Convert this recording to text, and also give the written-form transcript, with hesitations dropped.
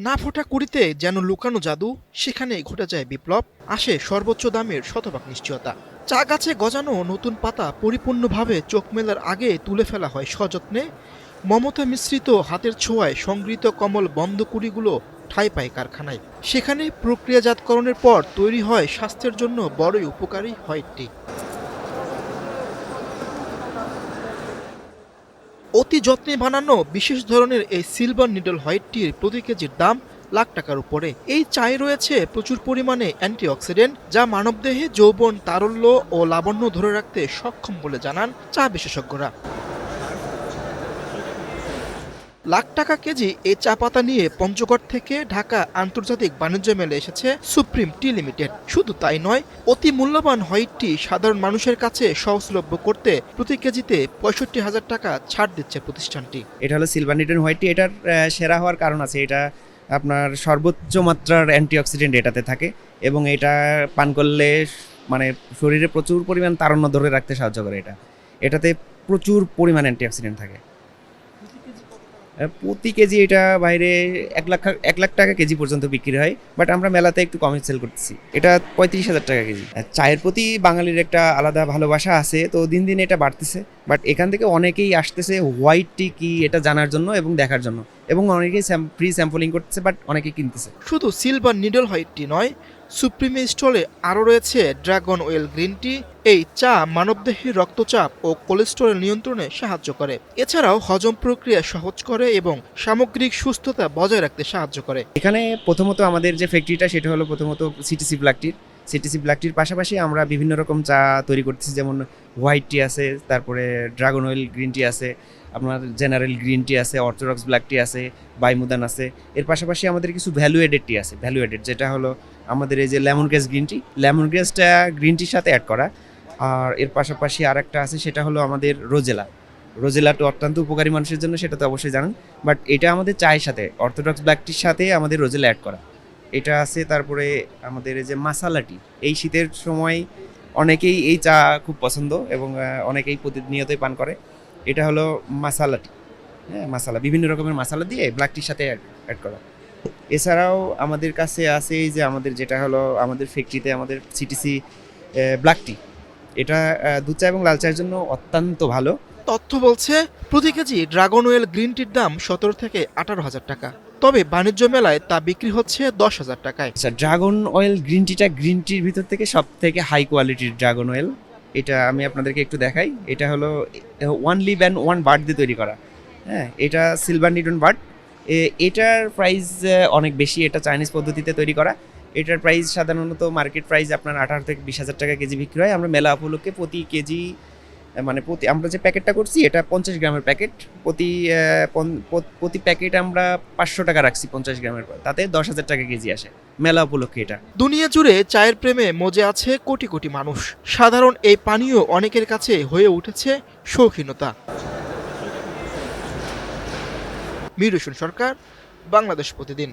না ফোটা কুড়িতে যেন লুকানো জাদু, সেখানে ঘটে যায় বিপ্লব, আসে সর্বোচ্চ দামের শতভাগ নিশ্চয়তা। চা গাছে গজানো নতুন পাতা পরিপূর্ণভাবে চোখ মেলার আগে তুলে ফেলা হয় সযত্নে। মমতা মিশ্রিত হাতের ছোঁয়ায় সংগৃহীত কমল বন্ধ কুড়িগুলো ঠাঁই পায় কারখানায়। সেখানে প্রক্রিয়াজাতকরণের পর তৈরি হয় স্বাস্থ্যের জন্য বড়ই উপকারী হোয়াইট টি। অতি যত্নে বানানো বিশেষ ধরনের এই সিলভার নিডল হোয়াইট টির প্রতি কেজির দাম লাখ টাকার উপরে। এই চায়ে রয়েছে প্রচুর পরিমাণে অ্যান্টিঅক্সিডেন্ট, যা মানবদেহে যৌবন, তারল্য ও লাবণ্য ধরে রাখতে সক্ষম বলে জানান চা বিশেষজ্ঞরা। লাখ টাকা কেজি এই চা পাতা নিয়ে পঞ্চগড় থেকে ঢাকা আন্তর্জাতিক বাণিজ্য মেলে এসেছে সুপ্রিম টি লিমিটেড। শুধু তাই নয়, অতি মূল্যবান হোয়াইট টি সাধারণ মানুষের কাছে সহজলভ্য করতে প্রতি কেজিতে ৬৫,০০০ টাকা ছাড় দিচ্ছে প্রতিষ্ঠানটি। এটা হলো সিলভার নিডল হোয়াইট টি। এটার সেরা হওয়ার কারণ আছে, এটা আপনার সর্বোচ্চ মাত্রার অ্যান্টিঅক্সিডেন্ট এটাতে থাকে এবং এটা পান করলে মানে শরীরে প্রচুর পরিমাণ তারুণ্য ধরে রাখতে সাহায্য করে। এটাতে প্রচুর পরিমাণ অ্যান্টিঅক্সিডেন্ট থাকে। প্রতি কেজি এটা বাইরে ১ লাখ টাকা কেজি পর্যন্ত বিক্রি হয়, বাট আমরা মেলাতে একটু কমে সেল করতেছি। এটা ৩৫,০০০ টাকা কেজি। চায়ের প্রতি বাঙালির একটা আলাদা ভালোবাসা আছে, তো দিন দিন এটা বাড়তেছে। বাট এখান থেকে অনেকেই আসতেছে হোয়াইট টি কি এটা জানার জন্য এবং দেখার জন্য, এবং অনেকেই ফ্রি স্যাম্পলিং করতেছে, বাট অনেকেই কিনতেছে। শুধু সিলভার নিডল হোয়াইট টি নয়, সুপ্রিমের স্টলে আরও রয়েছে ড্রাগন ওয়েল গ্রিন টি। এই চা মানবদেহের রক্তচাপ ও কোলেস্টেরল নিয়ন্ত্রণে সাহায্য করে। এছাড়াও হজম প্রক্রিয়া সহজ করে এবং সামগ্রিক সুস্থতা বজায় রাখতে সাহায্য করে। এখানে প্রথমত আমাদের যে ফ্যাক্টরিটা সেটা হলো প্রথমত সিটিসি ব্ল্যাক টির পাশাপাশি আমরা বিভিন্ন রকম চা তৈরি করতেছি, যেমন হোয়াইট টি আছে, তারপরে ড্রাগন ওয়েল গ্রিন টি আছে, আপনার জেনারেল গ্রিন টি আছে, অর্থোডক্স ব্ল্যাক টি আছে, বাইমুদান আছে। এর পাশাপাশি আমাদের কিছু ভ্যালু এডেড টি আছে। ভ্যালু এডেড যেটা হলো আমাদের এই যে lemon grass green tea, lemon গ্রাসটা গ্রিন টির সাথে অ্যাড করা। আর এর পাশাপাশি আর একটা আছে, সেটা হলো আমাদের রোজেলা তো অত্যন্ত উপকারী মানুষের জন্য, সেটা তো অবশ্যই জানেন। বাট এটা আমাদের চায়ের সাথে অর্থোডক্স ব্ল্যাক টির সাথে আমাদের রোজেলা অ্যাড করা এটা আছে। তারপরে আমাদের এই যে মাসালা টি, এই শীতের সময় অনেকেই এই চা খুব পছন্দ এবং অনেকেই প্রতিনিয়তই পান করে। এটা হলো মাসালা টি। হ্যাঁ, মাসালা বিভিন্ন রকমের মাসালা দিয়ে ব্ল্যাক টির সাথে অ্যাড করা। এছাড়াও আমাদের কাছে আছে এই যে আমাদের যেটা হলো আমাদের ফ্যাক্টরিতে আমাদের সিটিসি ব্ল্যাক টি। এটা দুধ চা এবং লাল চায়ের জন্য অত্যন্ত ভালো। তথ্য বলছে প্রতি কেজি ড্রাগন ওয়েল গ্রিন টির দাম ১৭ থেকে ১৮,০০০ টাকা। তবে বাণিজ্য মেলায় তা বিক্রি হচ্ছে ১০,০০০ টাকায়। আচ্ছা, ড্রাগন অয়েল গ্রিন টিটা গ্রিন টির ভিতর থেকে সব থেকে হাই কোয়ালিটির ড্রাগন অয়েল। এটা আমি আপনাদেরকে একটু দেখাই। এটা হলো one leaf and one bud দিয়ে তৈরি করা। হ্যাঁ, এটা সিলভার নিডন বার্ড। এটার প্রাইস অনেক বেশি। এটা চাইনিজ পদ্ধতিতে তৈরি করা। এটার প্রাইস সাধারণত মার্কেট প্রাইস আপনার ১৮ থেকে ২০,০০০ টাকা কেজি বিক্রি হয়। আমরা মেলা উপলক্ষে প্রতি কেজি মানে আমরা যে প্যাকেটটা করছি এটা ৫০ গ্রামের প্যাকেট। প্রতি প্যাকেট আমরা ৫০০ টাকা রাখছি ৫০ গ্রামের, তাতে ১০,০০০ টাকা কেজি আসে মেলা উপলক্ষে। এটা দুনিয়া জুড়ে চায়ের প্রেমে মজে আছে কোটি কোটি মানুষ। সাধারণ এই পানীয় অনেকের কাছে হয়ে উঠেছে শৌখিনতা। মিরুষণ সরকার, বাংলাদেশ প্রতিদিন।